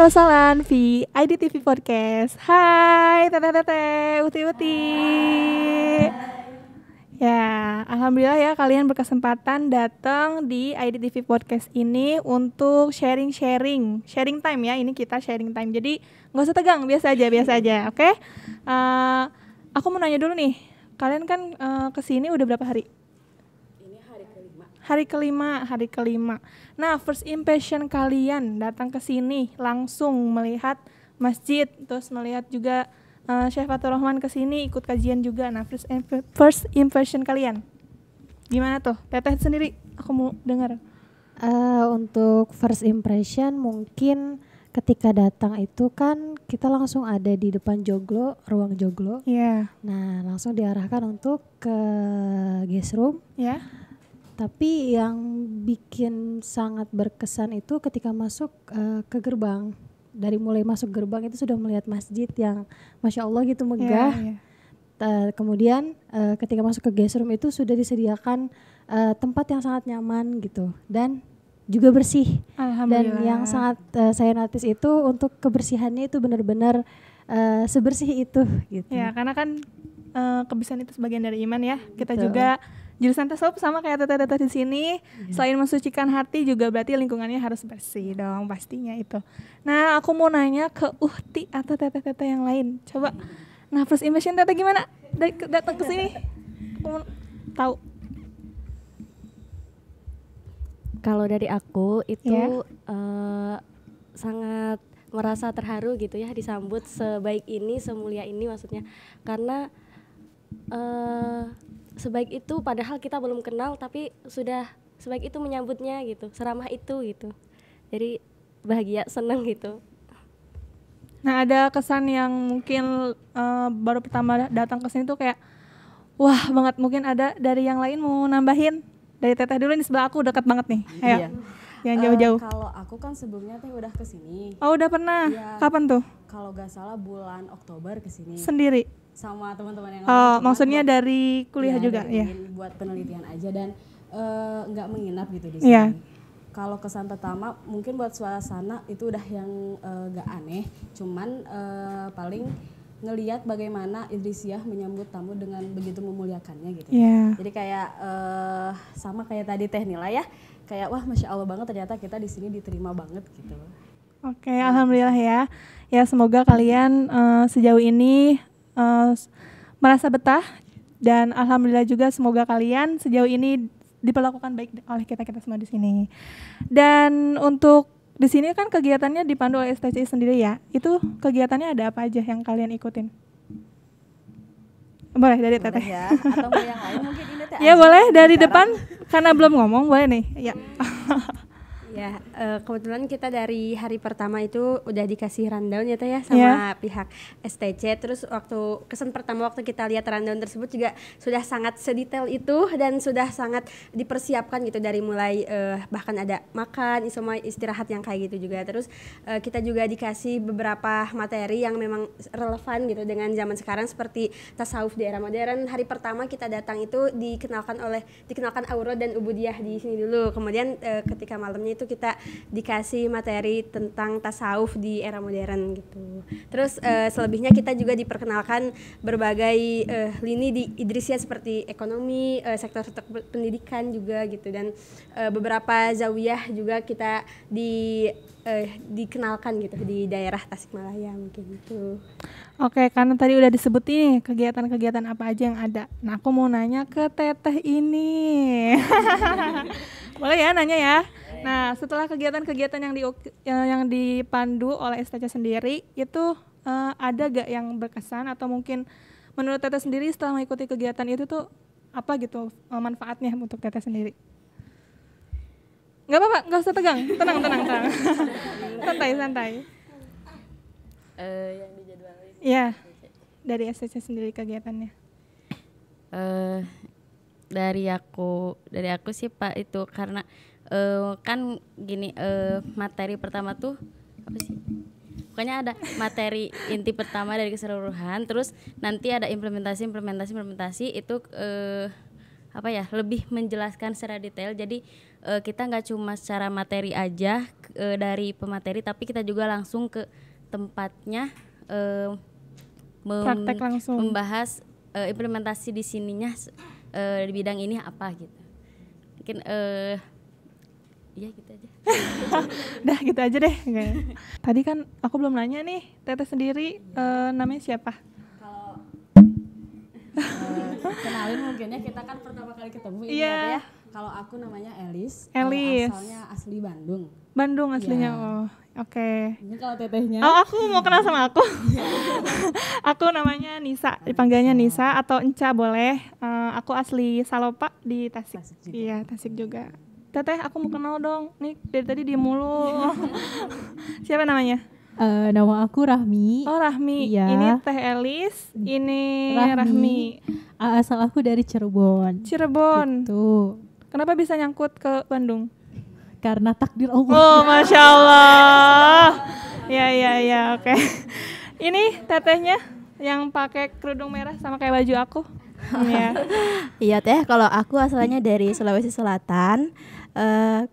Salan di IDTV Podcast. Hai teteh-teteh, uti-uti. Ya, alhamdulillah ya kalian berkesempatan datang di IDTV Podcast ini untuk sharing time ya. Ini kita sharing time. Jadi nggak usah tegang, biasa aja, oke? Aku mau nanya dulu nih, kalian kan kesini udah berapa hari? Hari kelima. Nah, first impression kalian datang ke sini langsung melihat masjid, terus melihat juga Syekh Fatur Rahman ke sini ikut kajian juga. Nah, first impression kalian gimana tuh? Teteh sendiri, aku mau dengar. Untuk first impression mungkin ketika datang itu kan kita langsung ada di depan joglo, ruang joglo. Iya. Nah, langsung diarahkan untuk ke guest room. Ya. Tapi yang bikin sangat berkesan itu ketika masuk ke gerbang. Dari mulai masuk gerbang itu sudah melihat masjid yang Masya Allah gitu megah. Iya. Kemudian ketika masuk ke guest room itu sudah disediakan tempat yang sangat nyaman gitu. Dan juga bersih. Dan yang sangat saya notice itu untuk kebersihannya itu benar-benar sebersih itu gitu. Ya, karena kan kebersihan itu sebagian dari iman ya. Kita Betul. juga jurusan tasawuf sama kayak teteh-teteh di sini. Selain mensucikan hati juga berarti lingkungannya harus bersih dong pastinya itu. Nah, aku mau nanya ke Uhti atau teteh-teteh yang lain. Coba. Nah, first impression teteh gimana? Datang ke sini. Aku mau tahu. Kalau dari aku itu Ya. sangat merasa terharu gitu ya disambut sebaik ini, semulia ini maksudnya. Karena sebaik itu padahal kita belum kenal tapi sudah sebaik itu menyambutnya gitu, seramah itu gitu. Jadi bahagia, senang gitu. Nah, ada kesan yang mungkin baru pertama datang ke sini tuh kayak wah banget, mungkin ada dari yang lain mau nambahin? Dari teteh dulu, ini sebelah aku dekat banget nih. Ayo. Iya. Yang jauh-jauh. Kalau aku kan sebelumnya teh udah kesini. Oh, udah pernah. Iya. Kapan tuh? Kalau gak salah bulan Oktober kesini. Sendiri. Sama teman-teman yang Oh, lain. maksudnya dari kuliah juga ya. Buat penelitian aja dan nggak menginap gitu di sini. Iya. Kalau kesan pertama mungkin buat suasana itu udah yang gak aneh, cuman paling ngelihat bagaimana Idrisiah menyambut tamu dengan begitu memuliakannya gitu. Iya. Jadi kayak sama kayak tadi Teh Nila ya, kayak wah Masya Allah banget ternyata kita di sini diterima banget gitu. Oke, alhamdulillah ya. Ya, semoga kalian sejauh ini merasa betah, dan alhamdulillah juga semoga kalian sejauh ini diperlakukan baik oleh kita semua di sini. Dan untuk di sini kan kegiatannya dipandu oleh STC sendiri ya. Itu kegiatannya ada apa aja yang kalian ikutin? Boleh dari teteh. Boleh ya, atau mau yang lain mungkin ini Teh Ya Azmi boleh yang dari bicara. depan karena belum ngomong, boleh nih. Ya. Ya, kebetulan kita dari hari pertama itu udah dikasih rundown ya Teh ya sama pihak STC. Terus kesan pertama waktu kita lihat rundown tersebut juga sudah sangat sedetail itu dan sudah sangat dipersiapkan gitu dari mulai bahkan ada makan, semua istirahat yang kayak gitu juga. Terus kita juga dikasih beberapa materi yang memang relevan gitu dengan zaman sekarang seperti tasawuf di era modern. Hari pertama kita datang itu dikenalkan Aura dan Ubudiyah di sini dulu. Kemudian ketika malamnya itu kita dikasih materi tentang tasawuf di era modern gitu. Terus selebihnya kita juga diperkenalkan berbagai lini di Idrisiah seperti ekonomi, sektor-sektor pendidikan juga gitu, dan beberapa zawiyah juga kita dikenalkan gitu di daerah Tasikmalaya mungkin gitu. Oke, karena tadi udah disebut nih kegiatan-kegiatan apa aja yang ada. Nah, aku mau nanya ke teteh ini. Boleh ya nanya ya? Nah, setelah kegiatan-kegiatan yang dipandu oleh STC sendiri, itu ada gak yang berkesan atau mungkin menurut teteh sendiri setelah mengikuti kegiatan itu tuh apa gitu manfaatnya untuk teteh sendiri? Gak apa-apa, gak usah tegang, tenang. Santai. Yang dijadwalin. Ya, dari STC sendiri kegiatannya. Dari aku sih Pak, itu karena kan gini, materi pertama tuh apa sih? Pokoknya ada materi inti pertama dari keseluruhan, terus nanti ada implementasi itu lebih menjelaskan secara detail. Jadi kita nggak cuma secara materi aja dari pemateri, tapi kita juga langsung ke tempatnya praktek langsung membahas implementasi di sininya di bidang ini apa gitu. Mungkin iya gitu aja. Dah gitu aja deh. Tadi kan aku belum nanya nih, Teteh sendiri namanya siapa? Kalau kenalin mungkinnya kita kan pertama kali ketemu ini Iya. ya. Kalau aku namanya Elis. Elis. Asalnya asli Bandung. Bandung aslinya. Iya. Oh, oke. Ini kalau tetehnya. Oh, aku mau kenal sama aku. Aku namanya Nisa, dipanggilnya Nisa atau Enca boleh. Aku asli Salopa di Tasik. Tasik juga. Iya, Tasik juga. Teteh, aku mau kenal dong. Nih dari tadi diem mulu. Siapa namanya? Nama aku Rahmi. Oh, Rahmi. Iya. Ini Teh Elis, ini Rahmi. Asal aku dari Cirebon. Cirebon. Tuh. Kenapa bisa nyangkut ke Bandung? Karena takdir Allah. Oh, Masya Allah. Ya, oke. Ini tetehnya yang pakai kerudung merah sama kayak baju aku. Iya. Iya Teh, kalau aku asalnya dari Sulawesi Selatan.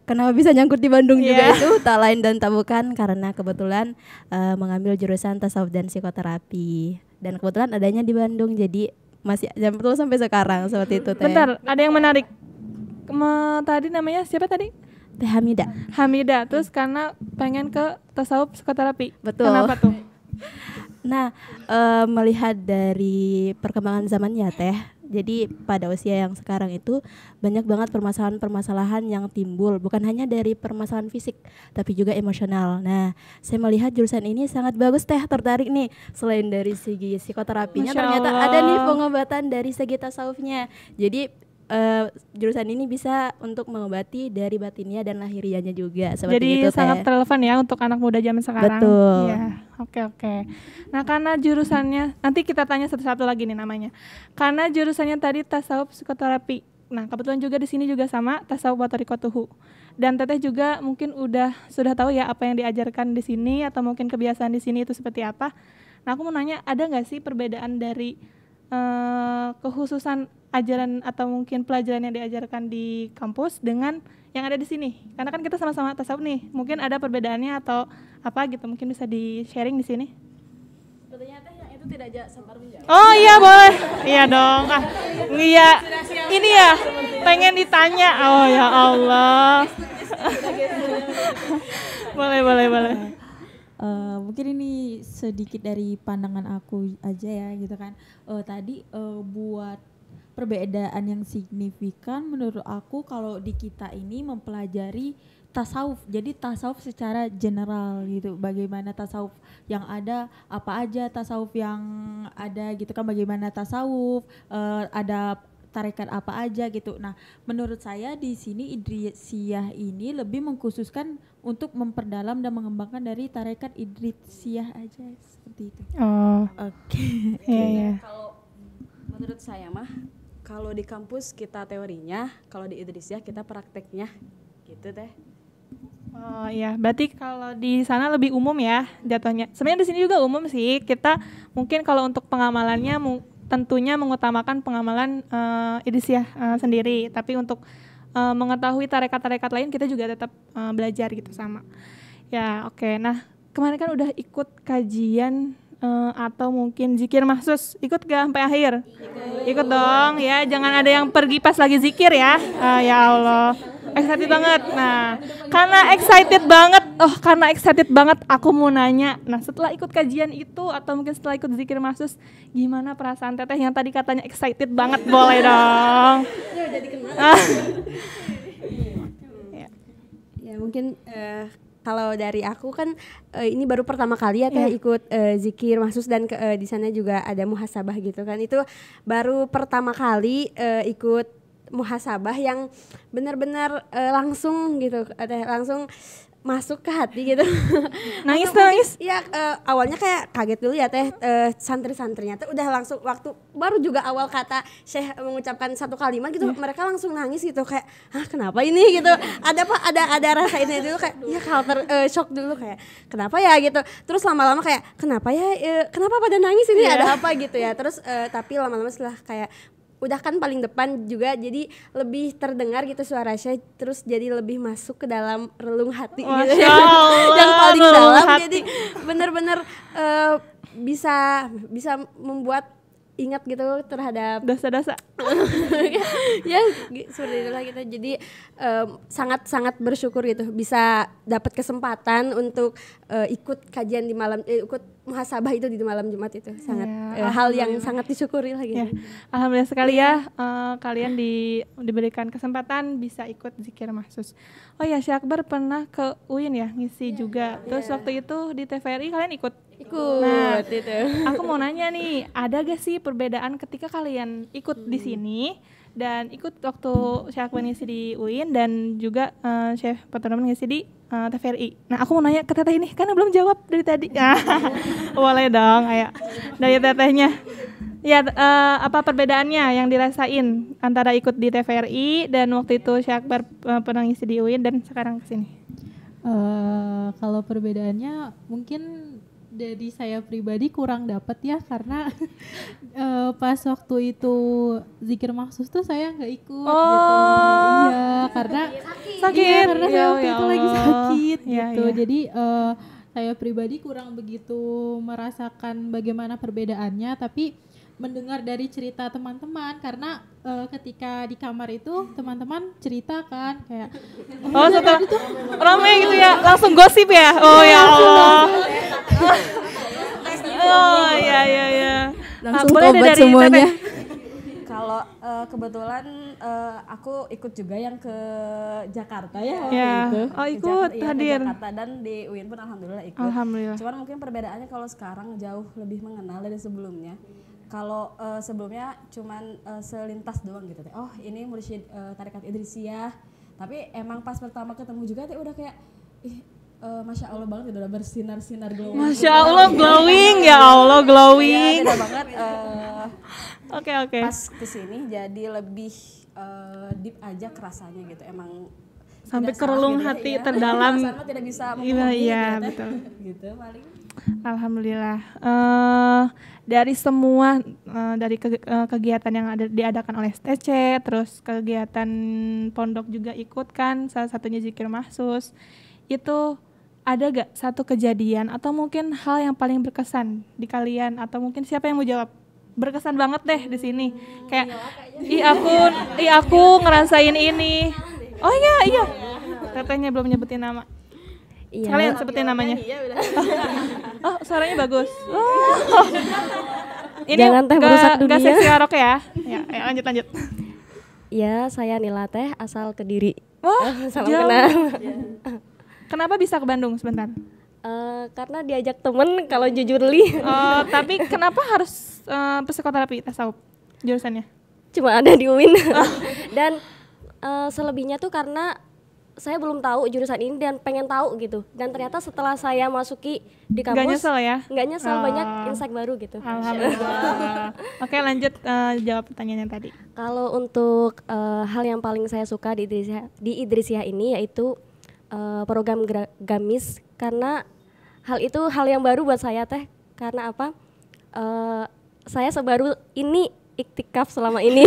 Kenapa bisa nyangkut di Bandung juga itu tak lain dan tak bukan karena kebetulan mengambil jurusan tasawuf dan psikoterapi dan kebetulan adanya di Bandung, jadi masih jam betul sampai sekarang seperti itu Teh. Bentar, ada yang menarik. Tadi namanya siapa tadi? Teh Hamida. Hamida, terus karena pengen ke tasawuf psikoterapi. Betul. Kenapa tuh? Nah, melihat dari perkembangan zamannya Teh, jadi pada usia yang sekarang itu banyak banget permasalahan-permasalahan yang timbul, bukan hanya dari permasalahan fisik, tapi juga emosional. Nah, saya melihat jurusan ini sangat bagus Teh, tertarik nih. Selain dari segi psikoterapinya, Masya ternyata Allah. ada nih pengobatan dari segi tasawufnya. Jadi jurusan ini bisa untuk mengobati dari batinnya dan lahiriahnya juga. Seperti Jadi itu Teh. sangat relevan ya untuk anak muda zaman sekarang. Betul. Iya, oke. Nah, karena jurusannya, nanti kita tanya satu-satu lagi nih namanya. Karena jurusannya tadi tasawuf psikoterapi. Nah, kebetulan juga di sini juga sama tasawuf wa thariqatuhu. Dan Teteh juga mungkin sudah tahu ya apa yang diajarkan di sini atau mungkin kebiasaan di sini itu seperti apa. Nah, aku mau nanya, ada nggak sih perbedaan dari kekhususan ajaran atau mungkin pelajaran yang diajarkan di kampus dengan yang ada di sini? Karena kan kita sama-sama tasawuf nih, mungkin ada perbedaannya atau apa gitu, mungkin bisa di-sharing di sini. Ternyata yang itu tidak sabar menjawab. Oh iya boleh, iya dong. Iya, ini ya pengen ditanya. Oh ya Allah. boleh. Mungkin ini sedikit dari pandangan aku aja ya gitu kan. Tadi buat perbedaan yang signifikan menurut aku kalau di kita ini mempelajari tasawuf. Jadi tasawuf secara general gitu. Bagaimana tasawuf yang ada, apa aja tasawuf yang ada gitu kan, bagaimana tasawuf, ada tarekat apa aja gitu. Nah, menurut saya di sini Idrisiyah ini lebih mengkhususkan untuk memperdalam dan mengembangkan dari tarekat Idrisiyah aja seperti itu. Oh, Oke. iya. Kalau menurut saya mah kalau di kampus kita teorinya, kalau di Idrisiyah kita prakteknya gitu Teh. Oh iya, berarti kalau di sana lebih umum ya jatuhnya. Sebenarnya di sini juga umum sih. Kita mungkin kalau untuk pengamalannya tentunya mengutamakan pengamalan Idrisiyah sendiri. Tapi untuk mengetahui tarekat-tarekat lain kita juga tetap belajar gitu sama. Ya oke. Nah kemarin kan udah ikut kajian atau mungkin zikir mahsus. Ikut gak sampai akhir? Ikut dong ya. Jangan ada yang pergi pas lagi zikir ya. Ya Allah. Excited banget. Nah, karena excited banget aku mau nanya. Nah, setelah ikut kajian itu atau mungkin setelah ikut zikir mahsus, gimana perasaan Teteh yang tadi katanya excited banget? Boleh dong. Ya mungkin kalau dari aku kan ini baru pertama kali ya Teh ikut zikir mahsus dan di sana juga ada muhasabah gitu kan. Itu baru pertama kali ikut muhasabah yang benar-benar langsung gitu, langsung masuk ke hati gitu. Nangis. Iya, awalnya kayak kaget dulu ya Teh, santri-santrinya tuh udah langsung waktu baru juga awal kata Syekh mengucapkan satu kalimat gitu, mereka langsung nangis gitu kayak, "Hah, kenapa ini?" gitu. Ada rasa ini dulu kayak ya shock dulu kayak, "Kenapa ya?" gitu. Terus lama-lama kayak, "Kenapa ya? Kenapa pada nangis ini? Ada apa?" gitu ya. Terus tapi lama-lama setelah kayak udah kan paling depan juga, jadi lebih terdengar gitu suara Syah, terus jadi lebih masuk ke dalam relung hati gitu. Yang paling dalam hati. Jadi bener-bener bisa membuat ingat gitu terhadap dosa-dosa. Ya seperti itulah kita. Jadi sangat bersyukur gitu bisa dapat kesempatan untuk ikut kajian di malam, ikut muhasabah itu di malam Jumat itu sangat hal yang sangat disyukuri lah gitu. Ya. Alhamdulillah sekali ya kalian diberikan kesempatan bisa ikut zikir mahsus. Oh ya, Syekh Akbar pernah ke UIN ya ngisi juga. Terus waktu itu di TVRI kalian ikut. Nah, itu. Aku mau nanya nih, ada gak sih perbedaan ketika kalian ikut di sini dan ikut waktu Syekh Akbar ngisi di UIN dan juga Syekh Patroman ngisi di TVRI. Nah, aku mau nanya ke teteh ini, karena belum jawab dari tadi. Boleh dong, ayo. Dari tetehnya. Ya, apa perbedaannya yang dirasain antara ikut di TVRI dan waktu itu Syekh Akbar pernah ngisi di UIN dan sekarang kesini? Kalau perbedaannya mungkin dari saya pribadi kurang dapat ya, karena pas waktu itu zikir maksus tuh saya nggak ikut gitu. Iya, karena sakit. Iya, karena saya waktu itu lagi sakit ya, gitu. Ya. Jadi saya pribadi kurang begitu merasakan bagaimana perbedaannya, tapi mendengar dari cerita teman-teman, karena ketika di kamar itu teman-teman cerita kan kayak setelah ramai gitu ya, langsung gosip ya. Oh ya Allah. Oh ya. Langsung boleh tobat dari semuanya. Kalau kebetulan aku ikut juga yang ke Jakarta ya waktu Ya. itu. Oh, ikut hadir. Ke Jakarta dan di UIN pun alhamdulillah ikut. Alhamdulillah. Cuman mungkin perbedaannya kalau sekarang jauh lebih mengenal dari sebelumnya. Kalau sebelumnya cuman selintas doang gitu teh. Oh, ini mursyid tarekat Idrisiyah. Tapi emang pas pertama ketemu juga teh udah kayak Masya Allah banget, udah bersinar-sinar glowing. Masya Allah glowing, ya Allah glowing. Ya, beda banget. Oke. Pas kesini jadi lebih deep aja kerasanya gitu. Emang sampai tidak kerelung salah hati gitu ya. terdalam. Perasaan tidak bisa Iya, gitu, betul. Gitu paling. Alhamdulillah. Dari semua dari kegiatan yang diadakan oleh STC, terus kegiatan pondok juga ikut kan, salah satunya zikir mahsus. Itu ada gak satu kejadian atau mungkin hal yang paling berkesan di kalian, atau mungkin siapa yang mau jawab? Berkesan banget deh di sini. Kayak aku ngerasain ini. Oh iya. Tetehnya belum nyebutin nama. Iya. Kalian sebutin namanya. Oh, suaranya bagus. Ini jangan teh merusak dunia. Gak seksi warok ya. Ya, lanjut. Ya, saya Nila teh asal Kediri. Salam jauh. kenal. Kenapa bisa ke Bandung sebentar? Karena diajak temen kalau jujur li. Tapi kenapa harus psikoterapi tasawuf jurusannya? Cuma ada di UIN. Dan selebihnya tuh karena saya belum tahu jurusan ini dan pengen tahu gitu. Dan ternyata setelah saya masuki di kampus, Gak nyesel ya? Gak nyesel, banyak insight baru gitu. Alhamdulillah. Oke, lanjut jawab pertanyaan yang tadi. Kalau untuk hal yang paling saya suka di Idrisiyah ini yaitu program gamis, karena hal itu hal yang baru buat saya teh. Karena apa? Saya sebaru ini iktikaf selama ini.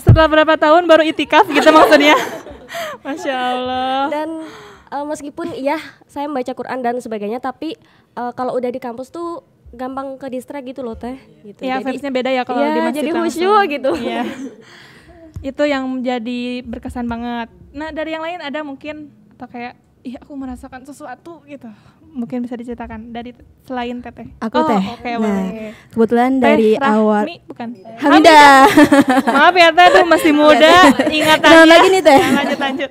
Setelah berapa tahun baru itikaf gitu maksudnya. Masya Allah. Dan meskipun ya saya membaca Quran dan sebagainya, tapi kalau udah di kampus tuh gampang ke distract gitu loh teh. Gitu. Ya vibes-nya beda ya kalau di masjid jadi langsung. khusyuk gitu. Iya. Itu yang menjadi berkesan banget. Nah, dari yang lain ada mungkin atau kayak aku merasakan sesuatu gitu. Mungkin bisa diceritakan dari selain Teteh. Aku Teh. Oke, nah, boleh. kebetulan dari awal bukan. Hamidah. Maaf ya Teh, tuh masih muda ingatannya. Lagi nih Teh. Lanjut.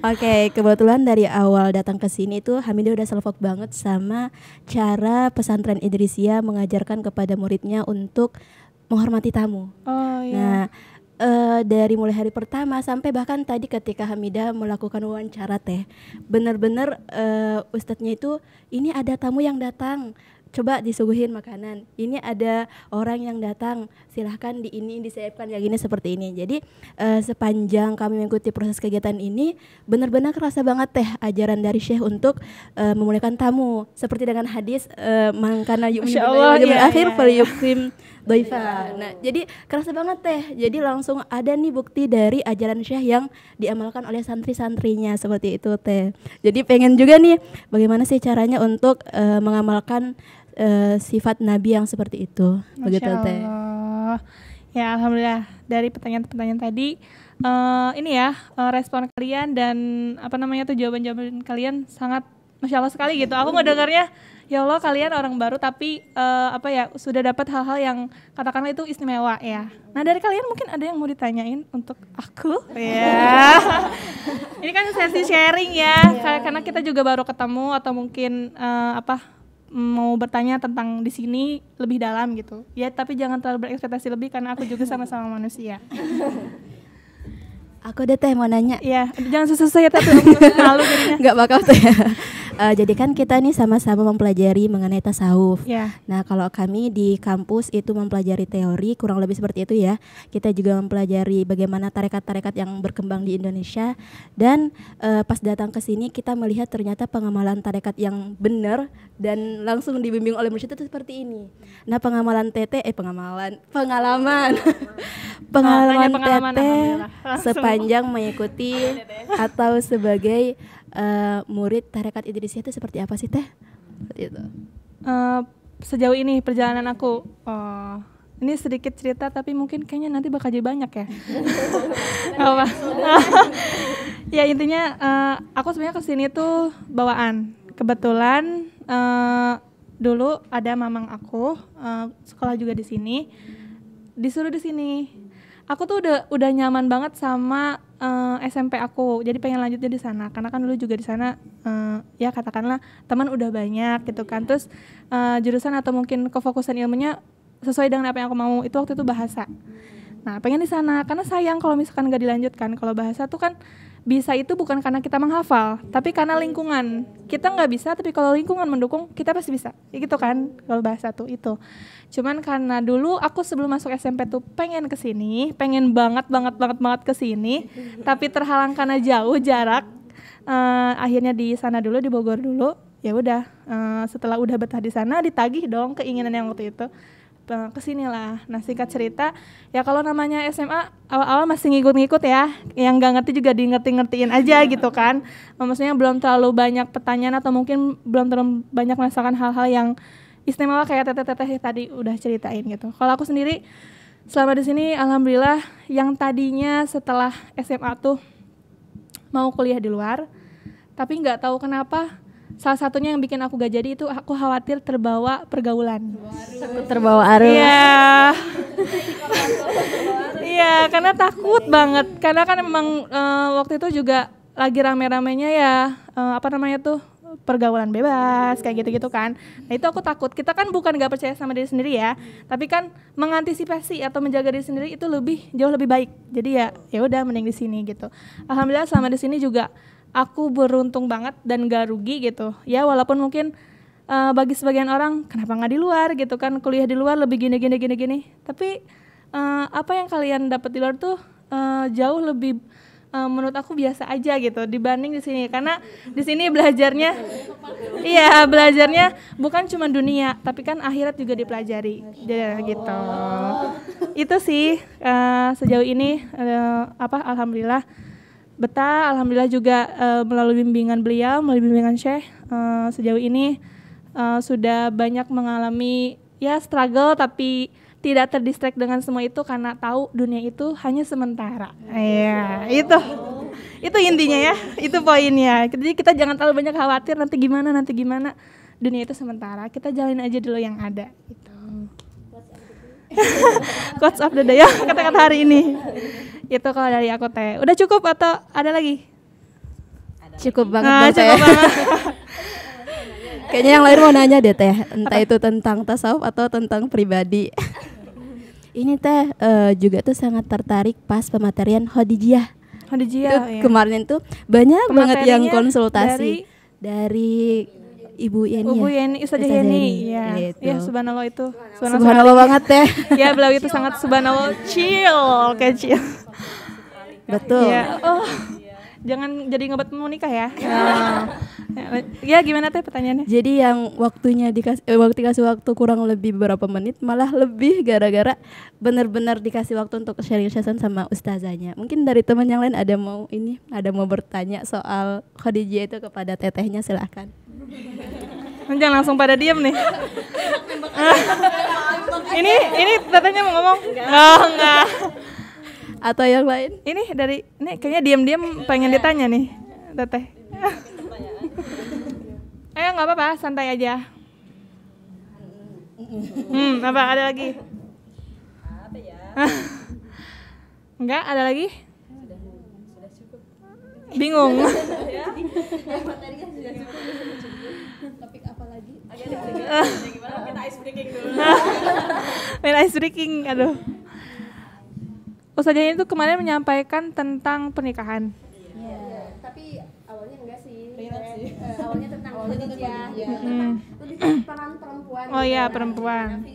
Oke, kebetulan dari awal datang ke sini tuh Hamidah udah salfok banget sama cara pesantren Idrisiyah mengajarkan kepada muridnya untuk menghormati tamu. Oh iya. Nah, dari mulai hari pertama sampai bahkan tadi ketika Hamidah melakukan wawancara Teh, benar-benar ustadznya itu ini ada tamu yang datang, coba disuguhin makanan, ini ada orang yang datang, silahkan disiapkan yang ini seperti ini. Jadi sepanjang kami mengikuti proses kegiatan ini benar-benar kerasa banget teh ajaran dari Syekh untuk memuliakan tamu, seperti dengan hadis man kana yu'minu billahi wal akhir falyukrim dhaifa. Nah, jadi kerasa banget teh. Jadi langsung ada nih bukti dari ajaran Syekh yang diamalkan oleh santri-santrinya seperti itu teh. Jadi pengen juga nih bagaimana sih caranya untuk mengamalkan sifat Nabi yang seperti itu. Begitu teh. Ya, alhamdulillah dari pertanyaan-pertanyaan tadi ini ya respon kalian dan jawaban-jawaban kalian sangat Masya Allah sekali gitu. Aku ngedengarnya, ya Allah kalian orang baru tapi sudah dapat hal-hal yang katakanlah itu istimewa ya. Nah dari kalian mungkin ada yang mau ditanyain untuk aku ya. Ini kan sesi sharing ya, karena kita juga baru ketemu atau mungkin mau bertanya tentang di sini lebih dalam gitu. Ya tapi jangan terlalu berekspektasi lebih karena aku juga sama-sama manusia. Aku ada teh mau nanya. Ya, jangan susah-susah ya tapi malu jadinya. Enggak bakal teh. Jadi kan kita nih sama-sama mempelajari mengenai tasawuf. Yeah. Nah, kalau kami di kampus itu mempelajari teori kurang lebih seperti itu ya. Kita juga mempelajari bagaimana tarekat-tarekat yang berkembang di Indonesia dan pas datang ke sini kita melihat ternyata pengamalan tarekat yang benar dan langsung dibimbing oleh mursyid itu seperti ini. Nah, pengalaman Teteh sepanjang mengikuti atau sebagai murid tarekat Idrisiyah itu seperti apa sih Teh? Itu. Sejauh ini perjalanan aku, ini sedikit cerita tapi mungkin kayaknya nanti bakal jadi banyak ya. Apa? Ya intinya aku sebenarnya kesini tuh bawaan. Kebetulan dulu ada mamang aku sekolah juga di sini, disuruh di sini. Aku tuh udah nyaman banget sama SMP aku, jadi pengen lanjutnya di sana karena kan dulu juga di sana ya katakanlah teman udah banyak gitu kan. Terus jurusan atau mungkin kefokusan ilmunya sesuai dengan apa yang aku mau, itu waktu itu bahasa. Nah pengen di sana karena sayang kalau misalkan nggak dilanjutkan. Kalau bahasa tuh kan bisa itu bukan karena kita menghafal, tapi karena lingkungan. Kita nggak bisa, tapi kalau lingkungan mendukung, kita pasti bisa. Ya gitu kan, kalau bahasa tuh itu. Cuman karena dulu aku sebelum masuk SMP tuh pengen kesini, pengen banget kesini, tapi terhalang karena jauh jarak. Akhirnya di sana dulu, di Bogor dulu. Ya udah, setelah udah betah di sana, ditagih dong keinginan yang waktu itu. Kesinilah. Nah singkat cerita ya kalau namanya SMA awal-awal masih ngikut-ngikut ya, yang nggak ngerti juga ngertiin aja gitu kan. Maksudnya belum terlalu banyak pertanyaan atau mungkin belum terlalu banyak merasakan hal-hal yang istimewa kayak teteh-teteh tadi udah ceritain gitu. Kalau aku sendiri selama di sini alhamdulillah yang tadinya setelah SMA tuh mau kuliah di luar, tapi nggak tahu kenapa salah satunya yang bikin aku gak jadi itu aku khawatir terbawa pergaulan. Terbawa arus. Iya. Iya, karena takut banget. Karena kan emang waktu itu juga lagi rame-ramenya ya pergaulan bebas kayak gitu-gitu kan. Nah itu aku takut. Kita kan bukan gak percaya sama diri sendiri ya, tapi kan mengantisipasi atau menjaga diri sendiri itu jauh lebih baik. Jadi ya udah mending di sini gitu. Alhamdulillah selama di sini juga aku beruntung banget dan gak rugi gitu. Ya walaupun mungkin bagi sebagian orang kenapa nggak di luar gitu kan, kuliah di luar lebih gini. Tapi apa yang kalian dapat di luar tuh jauh lebih menurut aku biasa aja gitu dibanding di sini. Karena di sini belajarnya bukan cuma dunia, tapi kan akhirat juga dipelajari. Jadi gitu. Itu sih sejauh ini alhamdulillah betah, alhamdulillah juga melalui bimbingan beliau, melalui bimbingan Syekh sejauh ini sudah banyak mengalami ya struggle tapi tidak terdistract dengan semua itu karena tahu dunia itu hanya sementara. Ya, itu intinya ya, itu poinnya. Jadi kita jangan terlalu banyak khawatir nanti gimana. Dunia itu sementara, kita jalin aja dulu yang ada gitu. Quotes of the day ya, kata-kata hari ini. Itu kalau dari aku Teh. Udah cukup atau ada lagi? Cukup banget Teh. Kayaknya yang lain mau nanya deh Teh, entah itu tentang tasawuf atau tentang pribadi. Ini Teh juga tuh sangat tertarik pas pematerian Khadijiyah. Iya. Kemarin tuh banyak banget yang konsultasi dari Ibu Yeni. Ibu ya? Yeni, Ustazah Ustazah Yeni. Yeni, Ya, gitu. ya subhanallah itu. Subhanallah banget ya. Ya, beliau itu sangat subhanallah chill, kecil. Betul. Ya, jangan jadi ngebet mau nikah ya. Ya, gimana teh pertanyaannya? Jadi yang waktunya dikasih waktu kurang lebih beberapa menit, malah lebih gara-gara benar-benar dikasih waktu untuk sharing session sama ustazahnya. Mungkin dari teman yang lain ada mau bertanya soal Khadijah itu kepada tetehnya, silakan. Jangan langsung pada diem nih. Ini tetehnya mau ngomong? Enggak. Atau yang lain? Ini kayaknya diam-diam pengen ditanya nih, teteh. Ayo nggak apa-apa, santai aja. Apa ada lagi? Apa ya? Enggak, ada lagi? Sudah cukup. Bingung. Topik apa lagi? Gimana kita ice breaking dulu. Main ice breaking, aduh. Ustazah itu kemarin menyampaikan tentang pernikahan. Tapi awalnya enggak sih. Awalnya tentang Khadijah. Lebih ke peran perempuan. Oh iya, perempuan.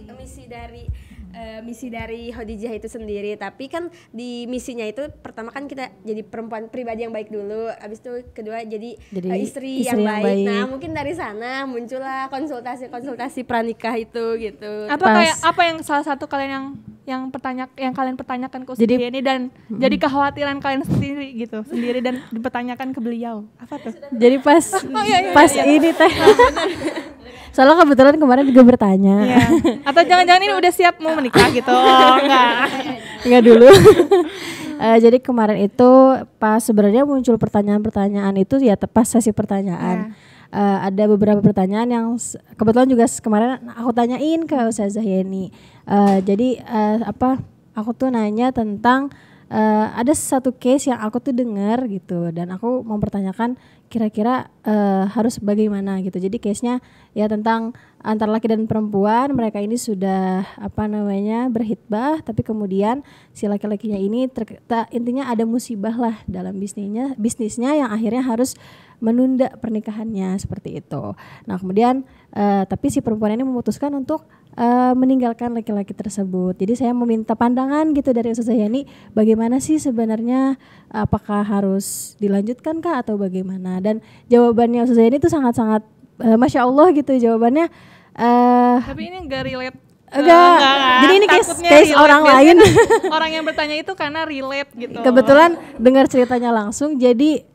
Misi dari Khadijah itu sendiri, tapi kan di misinya itu pertama kan kita jadi perempuan pribadi yang baik dulu, habis itu kedua jadi istri yang baik. Nah, mungkin dari sana muncullah konsultasi pranikah itu gitu. Apa yang salah satu kalian yang kalian pertanyakan ke Ustazah ini dan jadi kekhawatiran kalian sendiri dan dipertanyakan ke beliau? Apa tuh? Jadi pas ini teh. Soalnya kebetulan kemarin juga bertanya. Iya. Atau jangan-jangan ini udah siap mau menikah gitu? Oh, enggak dulu. Jadi kemarin itu pas sebenarnya muncul pertanyaan-pertanyaan itu ya pas sesi pertanyaan. Ada beberapa pertanyaan yang kebetulan juga kemarin aku tanyain ke Ustazah Yeni. Jadi aku tuh nanya tentang ada satu case yang aku tuh dengar gitu dan aku mau pertanyakan kira-kira harus bagaimana gitu. Jadi case-nya ya tentang antara laki dan perempuan, mereka ini sudah berhitbah, tapi kemudian si laki-lakinya ini intinya ada musibah lah dalam bisnisnya yang akhirnya harus menunda pernikahannya seperti itu. Nah kemudian tapi si perempuan ini memutuskan untuk meninggalkan laki-laki tersebut. Jadi saya meminta pandangan gitu dari Ustazah Yani, bagaimana sih sebenarnya, apakah harus dilanjutkan kah atau bagaimana? Dan jawabannya Ustazah Yani itu sangat-sangat Masya Allah gitu jawabannya. Tapi ini enggak relate. Enggak. Jadi ini case orang lain. Orang yang bertanya itu karena relate gitu. Kebetulan dengar ceritanya langsung, jadi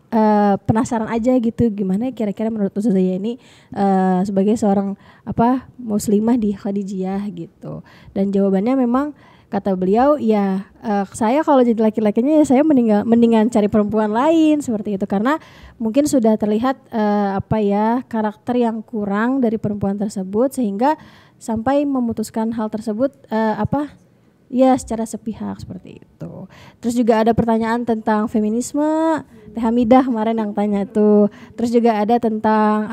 penasaran aja gitu gimana kira-kira menurut Ustazah Yani sebagai seorang muslimah di Khadijiyah gitu. Dan jawabannya memang kata beliau ya saya kalau jadi laki-lakinya ya saya mendingan cari perempuan lain seperti itu, karena mungkin sudah terlihat karakter yang kurang dari perempuan tersebut sehingga sampai memutuskan hal tersebut secara sepihak seperti itu. Terus juga ada pertanyaan tentang feminisme, Teh Hamidah kemarin yang tanya tuh. Terus juga ada tentang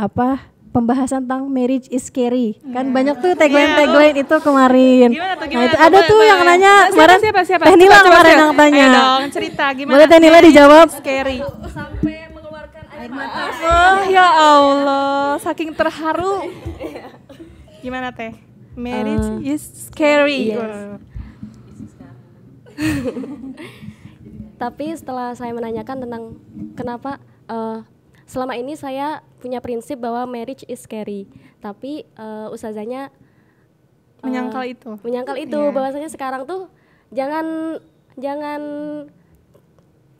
pembahasan tentang marriage is scary. Kan banyak tuh tagline itu kemarin. Gimana? Nah, itu ada tuh yang nanya kemarin. Siapa? Teh Nila kemarin yang tanya. Ayo dong, cerita gimana? Boleh Teh Nila dijawab? Scary. Sampai mengeluarkan air mata. Oh ya Allah, saking terharu. Gimana Teh? Marriage is scary. Yes. Tapi setelah saya menanyakan tentang kenapa selama ini saya punya prinsip bahwa marriage is scary, tapi ustazahnya menyangkal itu bahwasanya sekarang tuh jangan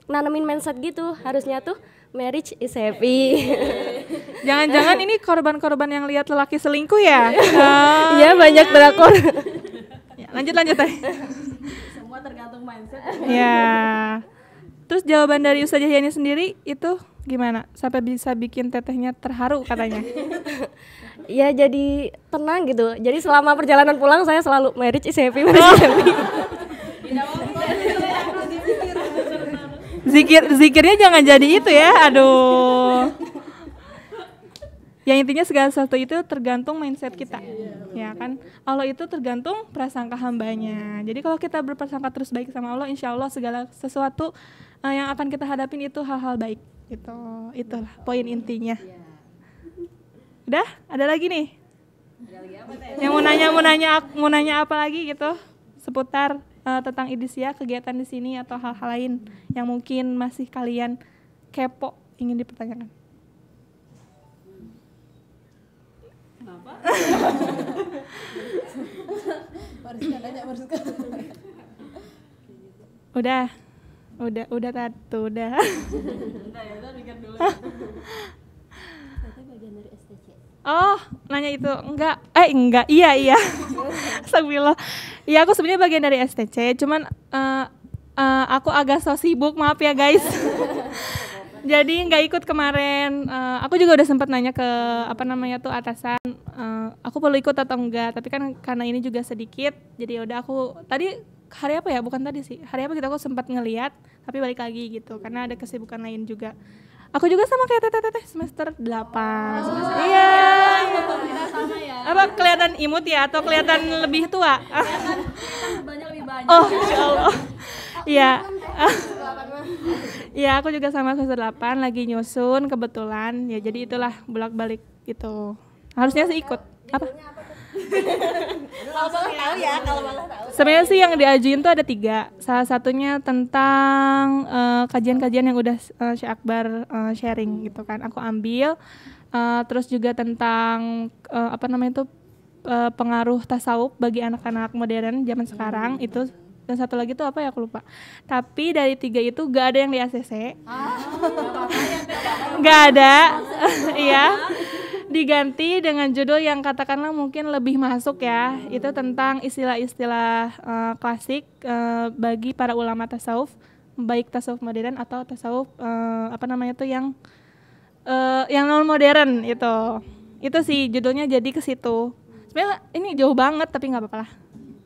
nanamin mindset gitu, harusnya tuh marriage is happy. Jangan-jangan ini korban-korban yang lihat lelaki selingkuh ya? Iya, banyak drakor. Ya, lanjut Teh. Semua tergantung mindset. Ya. Terus jawaban dari Ustazah Yani sendiri itu gimana? Sampai bisa bikin tetehnya terharu katanya. Ya jadi tenang gitu. Jadi selama perjalanan pulang saya selalu marriage is happy, marriage is happy. Zikirnya jangan jadi itu ya. Aduh. Yang intinya segala sesuatu itu tergantung mindset kita, ya kan? Allah itu tergantung prasangka hambanya. Jadi kalau kita berprasangka terus baik sama Allah, insya Allah segala sesuatu yang akan kita hadapin itu hal-hal baik. Itulah poin intinya. Udah? Ada lagi nih? Yang mau nanya apa lagi gitu seputar tentang Idisia, kegiatan di sini atau hal-hal lain yang mungkin masih kalian kepo ingin dipertanyakan? Kenapa? Udah Tatu, udah. Oh, nanya itu enggak, iya. Astagfirullah. Iya, aku sebenarnya bagian dari STC, cuman aku agak so sibuk, maaf ya guys. Jadi nggak ikut kemarin. Aku juga udah sempat nanya ke atasan. Aku perlu ikut atau enggak? Tapi kan karena ini juga sedikit, jadi udah aku tadi hari apa ya? Bukan tadi sih. Hari apa gitu aku sempat ngeliat, tapi balik lagi gitu karena ada kesibukan lain juga. Aku juga sama kayak teteh semester 8. Iya. Sama ya. Apa kelihatan imut ya atau kelihatan lebih tua? Lebih banyak. Oh, insyaallah. Iya. Iya, aku juga sama semester 8 lagi nyusun kebetulan. Ya jadi itulah bolak-balik gitu. Harusnya sih ikut. Apa? Kalau boleh tahu ya, kalau boleh tahu. Sebenarnya sih yang diajuin tuh ada 3. Salah satunya tentang kajian-kajian yang udah Syekh Akbar sharing gitu kan. Aku ambil. Terus juga tentang pengaruh tasawuf bagi anak-anak modern zaman sekarang itu. Dan satu lagi tuh apa ya aku lupa. Tapi dari 3 itu gak ada yang di ACC. Gak ada. Iya. Diganti dengan judul yang katakanlah mungkin lebih masuk ya. Itu tentang istilah-istilah klasik bagi para ulama tasawuf, baik tasawuf modern atau tasawuf yang non modern itu. Itu sih judulnya jadi ke situ. Sebenarnya ini jauh banget tapi nggak apa-apa lah.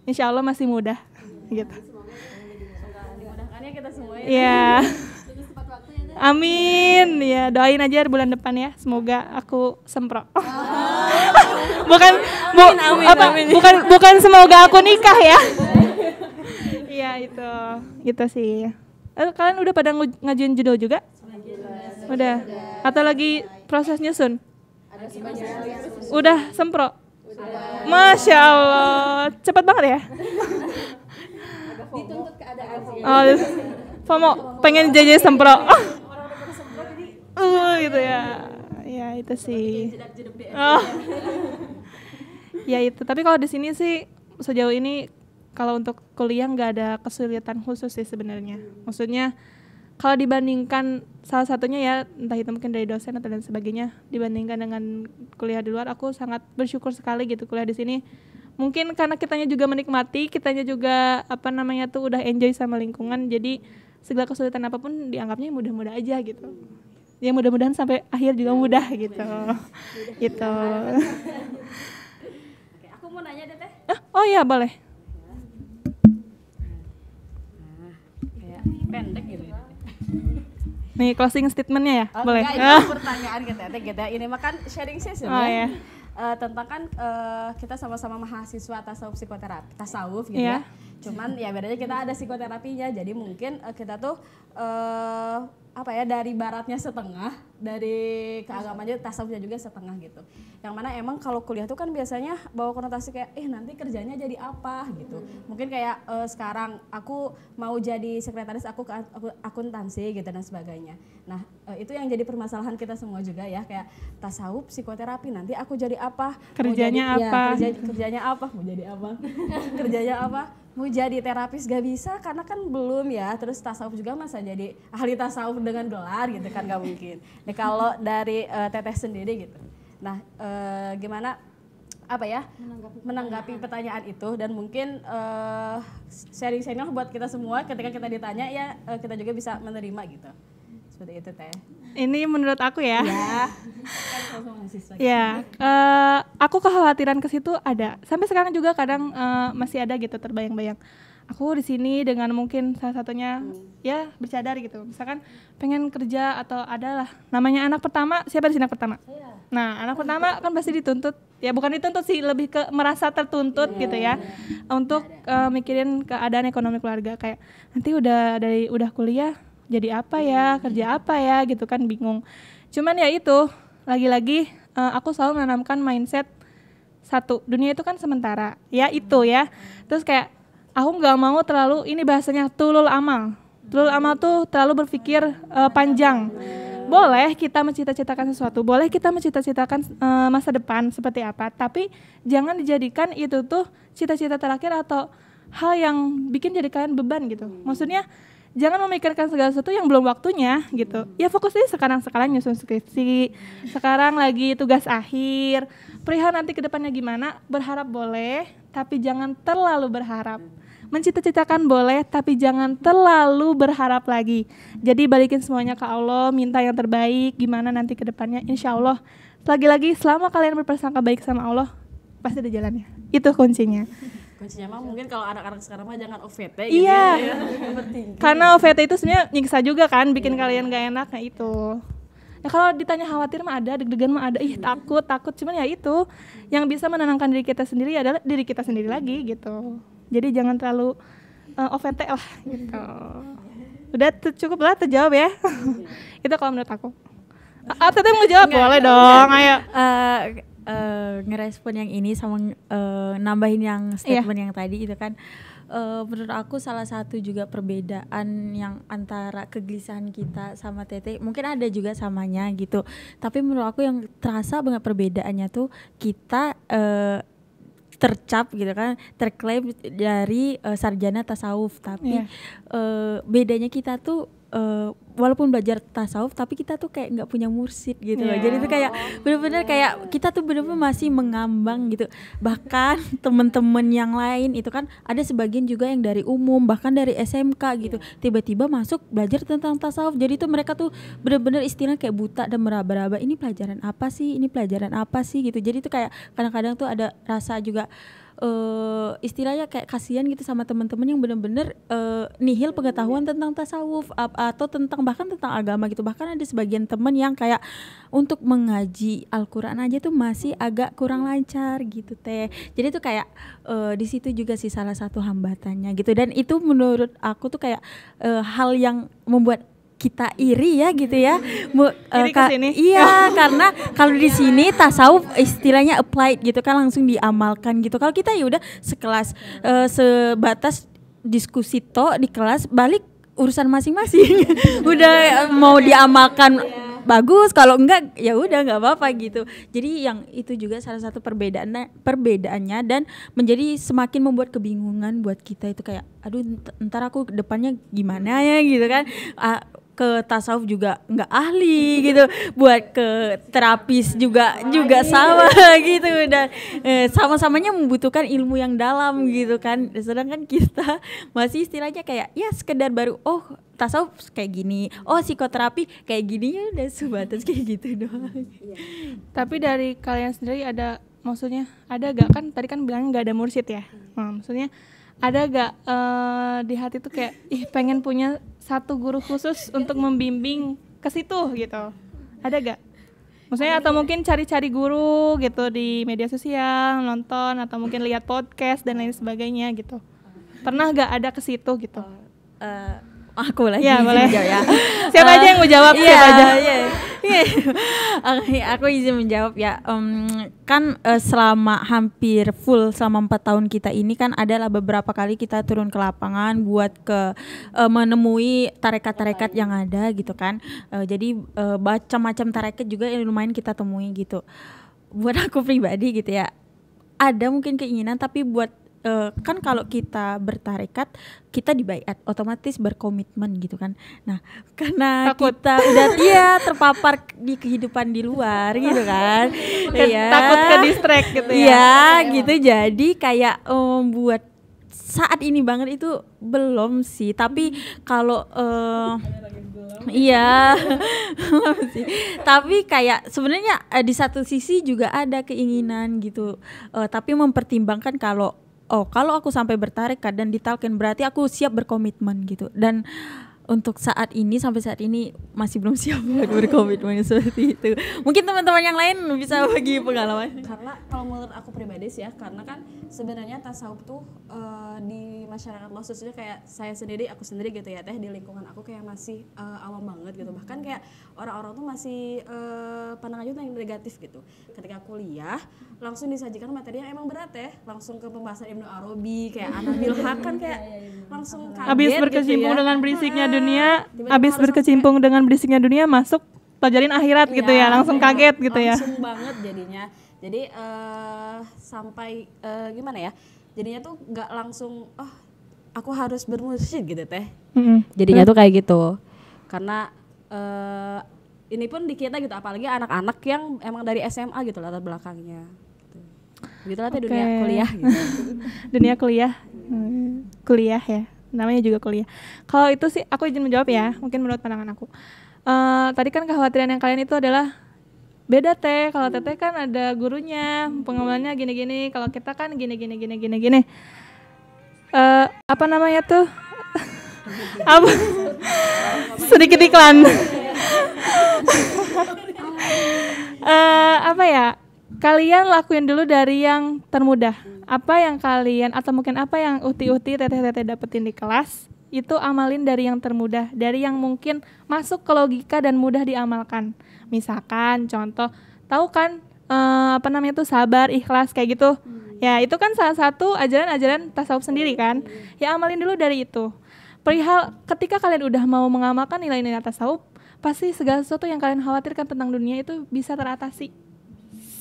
Insya Allah masih mudah gitu. Dimudahkannya kita semua ya. Iya. Amin. Ya, doain aja bulan depan ya. Semoga aku sempro. Bukan semoga aku nikah ya. Iya, itu sih. Kalian udah pada ngajuin judul juga? Udah. Atau lagi proses nyusun? Udah sempro. Masya Allah, cepat banget ya. Dituntut keadaan sih. Oh, FOMO, pengen jadi sempro. Gitu ya. Ya itu sih. Oh. Ya itu. Tapi kalau di sini sih sejauh ini kalau untuk kuliah nggak ada kesulitan khusus sih sebenarnya. Maksudnya kalau dibandingkan salah satunya ya entah itu mungkin dari dosen atau dan sebagainya dibandingkan dengan kuliah di luar, aku sangat bersyukur sekali gitu kuliah di sini. Mungkin karena kitanya juga menikmati, kitanya juga udah enjoy sama lingkungan, jadi segala kesulitan apapun dianggapnya mudah-mudah aja gitu. Ya mudah-mudahan sampai akhir juga mudah gitu. Gitu. Oke, aku mau nanya deh Teh. Oh iya boleh. Kayak pendek gitu. Nih closing statementnya ya, boleh. Enggak, itu pertanyaan kita. Ini mah kan sharing session Oh iya. Tentang kan kita sama-sama mahasiswa tasawuf psikoterapi, tasawuf gitu Iya. ya. Cuman ya bedanya kita ada psikoterapinya. Jadi mungkin kita tuh dari baratnya setengah, dari keagamannya tasawufnya juga setengah gitu. Yang mana emang kalau kuliah tuh kan biasanya bawa konotasi kayak nanti kerjanya jadi apa gitu. Mungkin kayak sekarang aku mau jadi sekretaris, aku akuntansi gitu dan sebagainya. Nah, itu yang jadi permasalahan kita semua juga ya, kayak tasawuf psikoterapi nanti aku jadi apa? Kerjanya apa? Kerjanya apa? Mau jadi apa? Kerjanya apa? Mau jadi terapis gak bisa karena kan belum ya. Terus tasawuf juga masa jadi ahli tasawuf dengan gelar gitu kan gak mungkin. Nih kalau dari Teteh sendiri gitu. Nah, gimana menanggapi pertanyaan itu dan mungkin sharing-sharing buat kita semua ketika kita ditanya ya kita juga bisa menerima gitu. Seperti itu Teh. Ini menurut aku ya. Ya. Ya, aku kekhawatiran ke situ ada. Sampai sekarang juga kadang masih ada gitu terbayang-bayang. Aku di sini dengan mungkin salah satunya ya bercadar gitu. Misalkan pengen kerja atau adalah namanya anak pertama, siapa di sini anak pertama? Nah, anak pertama kan pasti dituntut. Ya bukan dituntut sih, lebih ke merasa tertuntut gitu ya. Untuk mikirin keadaan ekonomi keluarga kayak nanti udah kuliah jadi apa ya, kerja apa ya gitu kan bingung. Cuman ya itu lagi-lagi aku selalu menanamkan mindset satu, dunia itu kan sementara, ya itu ya. Terus kayak aku nggak mau terlalu, ini bahasanya tulul amal. Tulul amal tuh terlalu berpikir panjang. Boleh kita mencita-citakan sesuatu, boleh kita mencita-citakan masa depan seperti apa, tapi jangan dijadikan itu tuh cita-cita terakhir atau hal yang bikin jadi kalian beban gitu. Maksudnya jangan memikirkan segala sesuatu yang belum waktunya gitu. Ya fokus aja sekarang nyusun skripsi, sekarang lagi tugas akhir. Perihal nanti ke depannya gimana, berharap boleh, tapi jangan terlalu berharap. Mencita-citakan boleh, tapi jangan terlalu berharap lagi. Jadi balikin semuanya ke Allah, minta yang terbaik, gimana nanti ke depannya. Insya Allah, lagi-lagi selama kalian berprasangka baik sama Allah, pasti ada jalannya. Itu kuncinya. Kuncinya mah mungkin kalau anak-anak sekarang mah jangan OVT gitu. Iya, ya. Karena OVT itu sebenarnya nyiksa juga kan, bikin kalian gak enak, nah itu. Ya kalau ditanya khawatir mah ada, deg-degan mah ada, takut, cuman ya itu. Yang bisa menenangkan diri kita sendiri adalah diri kita sendiri lagi gitu. Jadi jangan terlalu OVT lah gitu. Udah cukup lah terjawab ya. Itu kalau menurut aku. Teteh mau jawab? Boleh dong, ayo. Ngerespon yang ini sama nambahin yang statement yang tadi itu kan, menurut aku salah satu juga perbedaan yang antara kegelisahan kita sama Teteh, mungkin ada juga samanya gitu, tapi menurut aku yang terasa banget perbedaannya tuh kita tercap gitu kan, terklaim dari sarjana tasawuf, tapi bedanya kita tuh walaupun belajar tasawuf tapi kita tuh kayak nggak punya mursyid gitu loh. Jadi tuh kayak bener-bener kayak kita tuh bener-bener masih mengambang gitu. Bahkan temen-temen yang lain itu kan ada sebagian juga yang dari umum, bahkan dari SMK gitu, tiba-tiba masuk belajar tentang tasawuf. Jadi tuh mereka tuh bener-bener istilahnya kayak buta dan meraba-raba, ini pelajaran apa sih gitu. Jadi tuh kayak kadang-kadang tuh ada rasa juga istilahnya kayak kasihan gitu sama teman-teman yang benar-benar nihil pengetahuan tentang tasawuf atau bahkan tentang agama gitu. Bahkan ada sebagian teman yang kayak untuk mengaji Al-Quran aja tuh masih agak kurang lancar gitu Teh. Jadi tuh kayak di situ juga sih salah satu hambatannya gitu, dan itu menurut aku tuh kayak hal yang membuat kita iri ya gitu ya. Iya, karena kalau di sini tasawuf istilahnya applied gitu kan, langsung diamalkan gitu. Kalau kita ya udah sekelas sebatas diskusi di kelas, balik urusan masing-masing. Udah mau diamalkan bagus, kalau enggak ya udah enggak apa-apa gitu. Jadi yang itu juga salah satu perbedaannya dan menjadi semakin membuat kebingungan buat kita itu kayak aduh ntar aku depannya gimana ya gitu kan. Ke tasawuf juga nggak ahli gitu, buat ke terapis juga sama gitu, dan sama-samanya membutuhkan ilmu yang dalam gitu kan. Sedangkan kita masih istilahnya kayak ya sekedar baru tasawuf kayak gini, psikoterapi kayak gini, ya udah sebatas kayak gitu doang. Tapi dari kalian sendiri ada gak, kan tadi kan bilang nggak ada mursyid ya, maksudnya ada gak di hati tuh kayak pengen punya satu guru khusus untuk membimbing ke situ gitu, ada gak? Maksudnya atau mungkin cari-cari guru gitu di media sosial, nonton atau mungkin lihat podcast dan lain sebagainya gitu. Pernah gak ada ke situ gitu? Aku lagi ya, boleh. Menjawab ya. Siapa aja yang mau jawab? Siapa aja? Aku izin menjawab ya. Kan selama hampir full selama 4 tahun kita ini kan adalah beberapa kali kita turun ke lapangan buat menemui tarekat-tarekat yang ada gitu kan. Jadi macam-macam tarekat juga yang lumayan kita temui gitu. Buat aku pribadi gitu ya, ada mungkin keinginan, tapi buat kan kalau kita bertarekat kita dibaiat otomatis berkomitmen gitu kan. Nah karena takut. Kita udah terpapar di kehidupan di luar gitu kan, takut ke distract gitu gitu. Jadi kayak buat saat ini banget itu belum sih, tapi kalau tapi kayak sebenarnya di satu sisi juga ada keinginan gitu, tapi mempertimbangkan kalau aku sampai bertarekat dan ditalkin berarti aku siap berkomitmen gitu. Dan untuk saat ini sampai saat ini masih belum siap buat berkomitmen seperti itu. Mungkin teman-teman yang lain bisa bagi pengalaman. Karena kalau menurut aku pribadi sih ya, karena kan sebenarnya tasawuf tuh di masyarakat khususnya kayak saya sendiri, aku sendiri gitu ya teh, di lingkungan aku kayak masih awam banget gitu. Bahkan kayak orang-orang tuh masih pandangannya tuh yang negatif gitu. Ketika kuliah langsung disajikan materi yang emang berat ya, langsung ke pembahasan Ibnu Arabi kayak Anabil Haq kan kayak langsung kaget Abis berkecimpung gitu ya. dengan berisiknya dunia, abis berkecimpung dengan berisiknya dunia masuk pelajarin akhirat gitu ya, langsung kaget gitu ya. Langsung banget jadinya. Jadi sampai gimana ya? Jadinya tuh nggak langsung aku harus bermusik gitu teh. Jadinya tuh kayak gitu. Karena ini pun di kita gitu, apalagi anak-anak yang emang dari SMA gitu latar belakangnya. Gitu lah teh dunia kuliah gitu. Dunia kuliah. Kuliah ya. Namanya juga kuliah. Kalau itu sih aku izin menjawab ya, mungkin menurut pandangan aku. Tadi kan kekhawatiran yang kalian itu adalah beda teh. Kalau teteh kan ada gurunya, pengamalannya gini-gini. Kalau kita kan gini. Apa namanya tuh? Apa? Sedikit iklan. Apa ya? Kalian lakuin dulu dari yang termudah. Apa yang kalian atau mungkin apa yang uti-uti teteh-teteh dapetin di kelas, itu amalin dari yang termudah, dari yang mungkin masuk ke logika dan mudah diamalkan. Misalkan contoh, tahu kan apa namanya tuh sabar, ikhlas kayak gitu. Ya, itu kan salah satu ajaran-ajaran tasawuf sendiri kan. Ya amalin dulu dari itu. Perihal ketika kalian udah mau mengamalkan nilai-nilai tasawuf, pasti segala sesuatu yang kalian khawatirkan tentang dunia itu bisa teratasi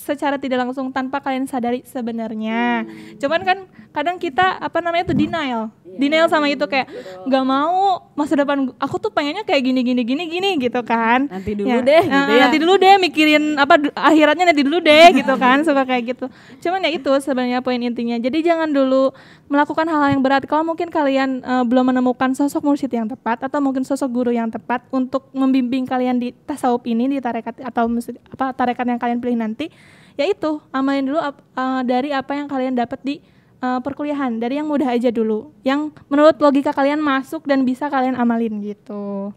secara tidak langsung tanpa kalian sadari sebenarnya. Cuman kan kadang kita apa namanya itu denial sama itu, kayak nggak mau masa depan aku tuh pengennya kayak gini gitu kan. Nanti dulu deh gitu ya. Nanti dulu deh mikirin apa akhiratnya nanti dulu deh gitu kan, suka kayak gitu. Cuman ya itu sebenarnya poin intinya. Jadi jangan dulu melakukan hal-hal yang berat kalau mungkin kalian belum menemukan sosok mursyid yang tepat atau mungkin sosok guru yang tepat untuk membimbing kalian di tasawuf ini, di tarekat atau tarekat yang kalian pilih nanti. Yaitu amalin dulu dari apa yang kalian dapat di perkuliahan, dari yang mudah aja dulu, yang menurut logika kalian masuk dan bisa kalian amalin gitu.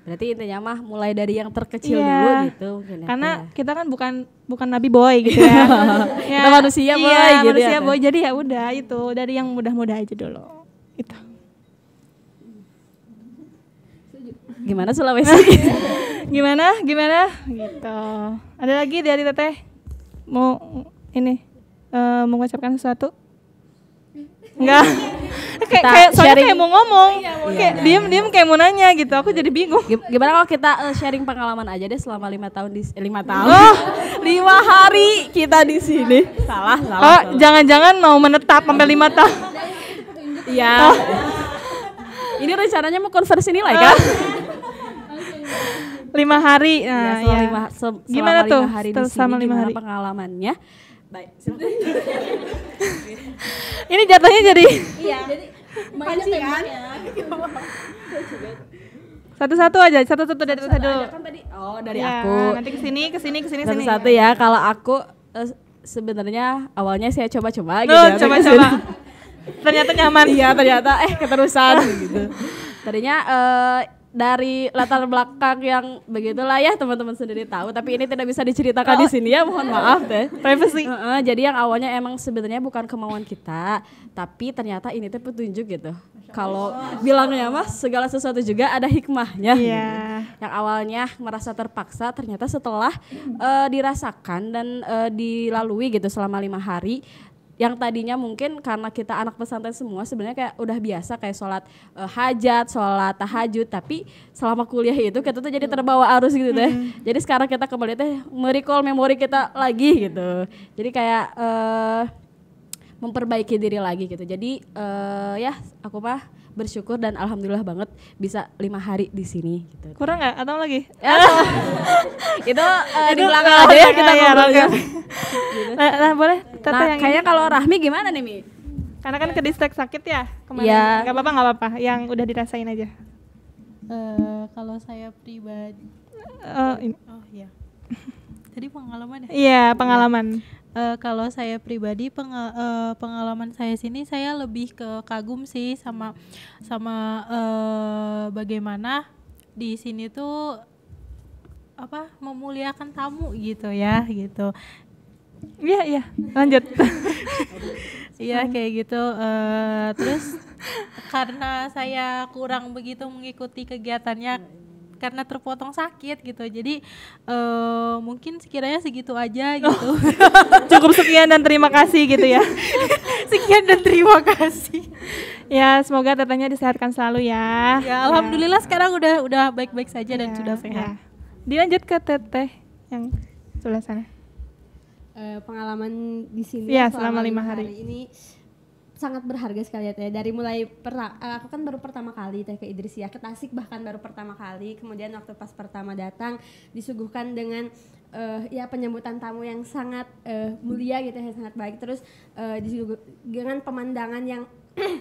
Berarti intinya mah mulai dari yang terkecil dulu gitu mungkin ya. Karena kita kan bukan nabi boy gitu ya. Kita manusia boy gitu manusia ya. Boy, jadi ya udah itu dari yang mudah-mudah aja dulu. Itu. Gimana Sulawesi? Gimana gitu. Ada lagi dari teteh mau mengucapkan sesuatu? Enggak. Kayak mau ngomong. Kayak diem kayak mau nanya gitu. Aku jadi bingung. Gimana kalau kita sharing pengalaman aja deh selama 5 tahun 5 hari kita di sini. Salah. Jangan-jangan mau menetap sampai 5 tahun. Iya. Ini rencananya mau konversi nilai kan? 5 hari. Nah, ya, gimana tuh? 5 hari di sini, selama 5 gimana hari pengalamannya? Baik, silakan. Ini jatuhnya jadi jadi mancing kan? Satu-satu aja, satu-satu dari teteh dulu. Kan tadi dari Ya, aku. nanti kesini. Satu-satu ya. Kalau aku sebenarnya awalnya saya coba-coba gitu. Coba-coba. Ternyata nyaman. Iya, ternyata keterusan gitu. Tadinya dari latar belakang yang begitulah ya, teman-teman sendiri tahu, tapi ini tidak bisa diceritakan di sini ya, mohon maaf deh. Privacy. Jadi yang awalnya emang sebenarnya bukan kemauan kita, tapi ternyata ini tuh petunjuk gitu. Kalau bilangnya mah segala sesuatu juga ada hikmahnya. Iya. Gitu. Yang awalnya merasa terpaksa, ternyata setelah dirasakan dan dilalui gitu selama 5 hari. Yang tadinya mungkin karena kita anak pesantren semua sebenarnya kayak udah biasa kayak sholat hajat, sholat tahajud, tapi selama kuliah itu kita tuh jadi terbawa arus gitu deh. Jadi sekarang kita kembali merecall memori kita lagi gitu. Jadi kayak memperbaiki diri lagi gitu. Jadi ya aku mah bersyukur dan alhamdulillah banget bisa 5 hari di sini gitu. Kurang nggak atau lagi? Itu di belakang aja ya kita ngobrolnya. Nah, boleh. Nah, kayaknya kalau Rahmi gimana nih Mi? Karena kan ke distract sakit ya kemarin. Iya. Nggak apa-apa. Yang udah dirasain aja. Kalau saya pribadi, Ini. oh iya. Tadi pengalaman ya? Iya, pengalaman. kalau saya pribadi pengalaman saya sini saya lebih ke kagum sih sama bagaimana di sini tuh memuliakan tamu gitu ya gitu. Iya lanjut. Iya kayak gitu. Terus karena saya kurang begitu mengikuti kegiatannya karena terpotong sakit gitu, jadi mungkin sekiranya segitu aja gitu. Cukup sekian dan terima kasih gitu ya. Sekian dan terima kasih. Ya semoga tetehnya disehatkan selalu ya. Ya alhamdulillah sekarang udah baik-baik saja dan sudah sehat. Dilanjut ke teteh yang sebelah sana. Pengalaman di sini selama 5 hari ini sangat berharga sekali ya Teh. Dari mulai aku kan baru pertama kali Teh ke Idrisiah, ke Tasik bahkan baru pertama kali. Kemudian waktu pas pertama datang disuguhkan dengan penyambutan tamu yang sangat mulia gitu ya, sangat baik. Terus dengan pemandangan yang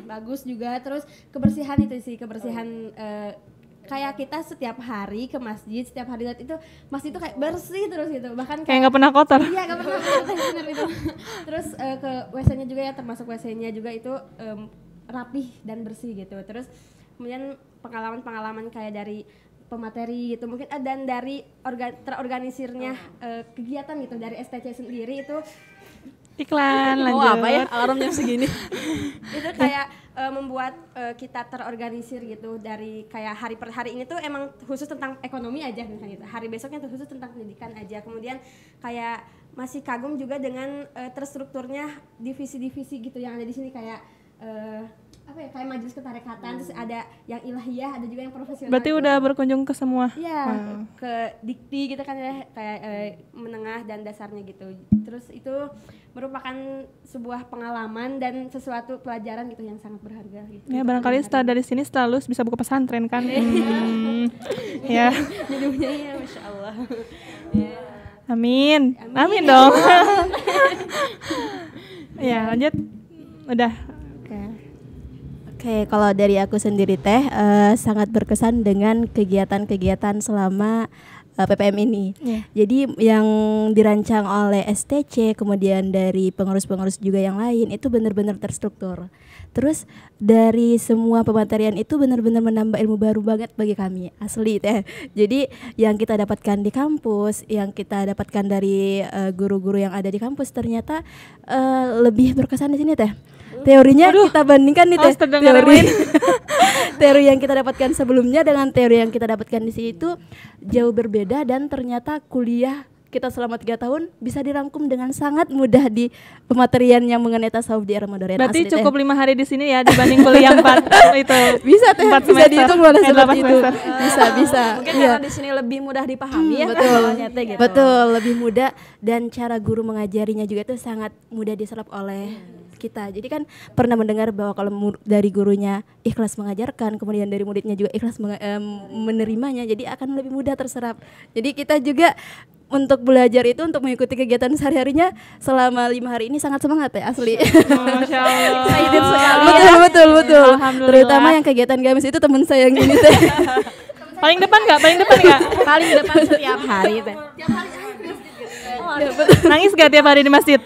bagus juga. Terus kebersihan itu sih, kebersihan kayak kita setiap hari ke masjid, setiap hari lihat itu masjid itu kayak bersih terus gitu, bahkan kayak nggak pernah kotor. Iya nggak pernah kotor bener itu. Terus ke WC-nya juga ya, termasuk WC-nya juga itu rapih dan bersih gitu. Terus kemudian pengalaman kayak dari pemateri gitu mungkin, dan dari terorganisirnya kegiatan gitu dari STC sendiri itu. Iklan lanjut. Apa ya alarm jam segini? Itu kayak membuat kita terorganisir gitu, dari kayak hari per hari ini tuh emang khusus tentang ekonomi aja misalnya gitu. Hari besoknya tuh khusus tentang pendidikan aja. Kemudian kayak masih kagum juga dengan terstrukturnya divisi-divisi gitu yang ada di sini, kayak kayak majelis ketarekatan, terus ada yang ilahiyah, ada juga yang profesional. Berarti gitu. udah berkunjung ke semua? Iya, ke dikti gitu kan ya, kayak menengah dan dasarnya gitu. Terus itu merupakan sebuah pengalaman dan sesuatu pelajaran gitu yang sangat berharga gitu. Ya barangkali setelah dari sini setelah lulus bisa buka pesantren kan. Ya. Judulnya ya Masya Allah. Amin dong. Ya lanjut. Udah. Oke, kalau dari aku sendiri Teh sangat berkesan dengan kegiatan-kegiatan selama PPM ini. Jadi yang dirancang oleh STC, kemudian dari pengurus-pengurus juga yang lain itu benar-benar terstruktur. Terus dari semua pematerian itu benar-benar menambah ilmu baru banget bagi kami, asli Teh. Jadi yang kita dapatkan di kampus, yang kita dapatkan dari guru-guru yang ada di kampus ternyata lebih berkesan di sini Teh. Teorinya kita bandingkan nih Teh, teori yang kita dapatkan sebelumnya dengan teori yang kita dapatkan di sini itu jauh berbeda, dan ternyata kuliah kita selama 3 tahun bisa dirangkum dengan sangat mudah di pematerian yang mengenai tasawuf di era modern. Berarti cukup 5 hari di sini ya dibanding kuliah 4 itu. Bisa Teh, bisa dihitung malah seperti itu. Bisa. Mungkin karena di sini lebih mudah dipahami ya. Betul. Gitu. Betul, lebih mudah, dan cara guru mengajarinya juga itu sangat mudah diserap oleh kita. Jadi kan pernah mendengar bahwa kalau dari gurunya ikhlas mengajarkan, kemudian dari muridnya juga ikhlas menerimanya, jadi akan lebih mudah terserap. Jadi kita juga untuk belajar itu, untuk mengikuti kegiatan sehari-harinya selama 5 hari ini sangat semangat ya, asli. Masya Allah. Excited sekali. Betul. Terutama yang kegiatan gamis itu teman saya yang ini Teh. Paling depan nggak? Paling depan setiap hari Teh. Nangis gak tiap hari di masjid?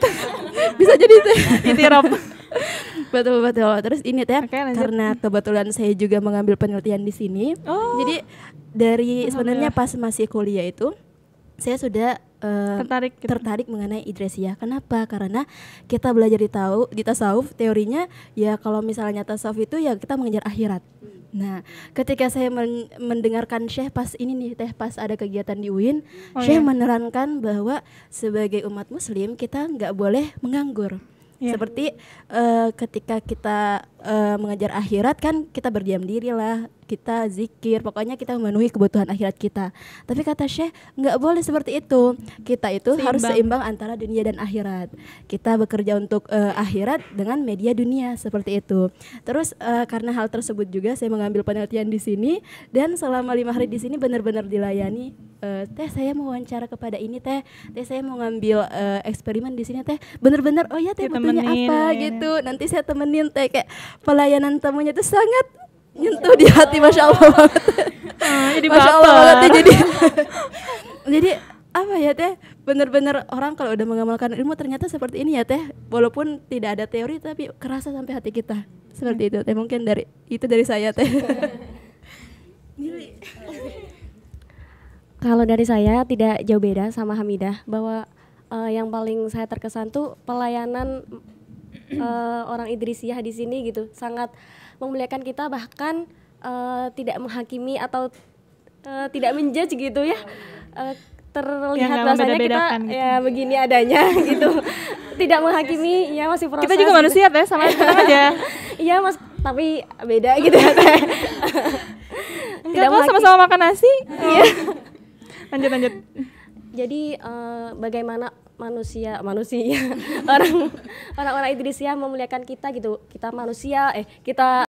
Bisa jadi Teh. Itiraf. Betul. Terus ini Teh, karena kebetulan saya juga mengambil penelitian di sini. Jadi dari sebenarnya pas masih kuliah itu saya sudah tertarik mengenai Idrisiah. Kenapa? Karena kita belajar di tasawuf, teorinya ya kalau misalnya tasawuf itu ya kita mengejar akhirat. Nah, ketika saya mendengarkan Syekh pas ini nih Teh, pas ada kegiatan di UIN, Syekh menerangkan bahwa sebagai umat muslim kita nggak boleh menganggur. Seperti ketika kita mengejar akhirat kan kita berdiam diri lah, kita zikir, pokoknya kita memenuhi kebutuhan akhirat kita. Tapi kata Syekh nggak boleh seperti itu. Kita itu harus seimbang antara dunia dan akhirat. Kita bekerja untuk akhirat dengan media dunia, seperti itu. Terus karena hal tersebut juga saya mengambil penelitian di sini, dan selama 5 hari di sini benar-benar dilayani. Teh saya mau wawancara kepada ini Teh saya mau ngambil eksperimen di sini Teh, benar-benar oh ya Teh butuhnya apa gitu, nanti saya temenin Teh. Kayak pelayanan tamunya itu sangat nyentuh di hati, Masya Allah banget. Masya Allah banget. Jadi apa ya teh, bener-bener orang kalau udah mengamalkan ilmu ternyata seperti ini ya teh, walaupun tidak ada teori tapi kerasa sampai hati kita seperti itu teh. Mungkin dari saya teh. Kalau dari saya tidak jauh beda sama Hamidah, bahwa yang paling saya terkesan tuh pelayanan orang Idrisiyah di sini gitu, sangat memuliakan kita, bahkan tidak menghakimi atau tidak menjudge gitu ya. Terlihat bahasanya kita gitu. Ya begini adanya gitu. Tidak menghakimi, ya masih proses. Kita juga manusia teh, sama aja. Iya Mas, tapi beda gitu ya teh. Enggak kok, sama-sama makan nasi. Iya. Lanjut. Jadi bagaimana manusia orang Idrisiyah memuliakan kita gitu. Kita manusia, kita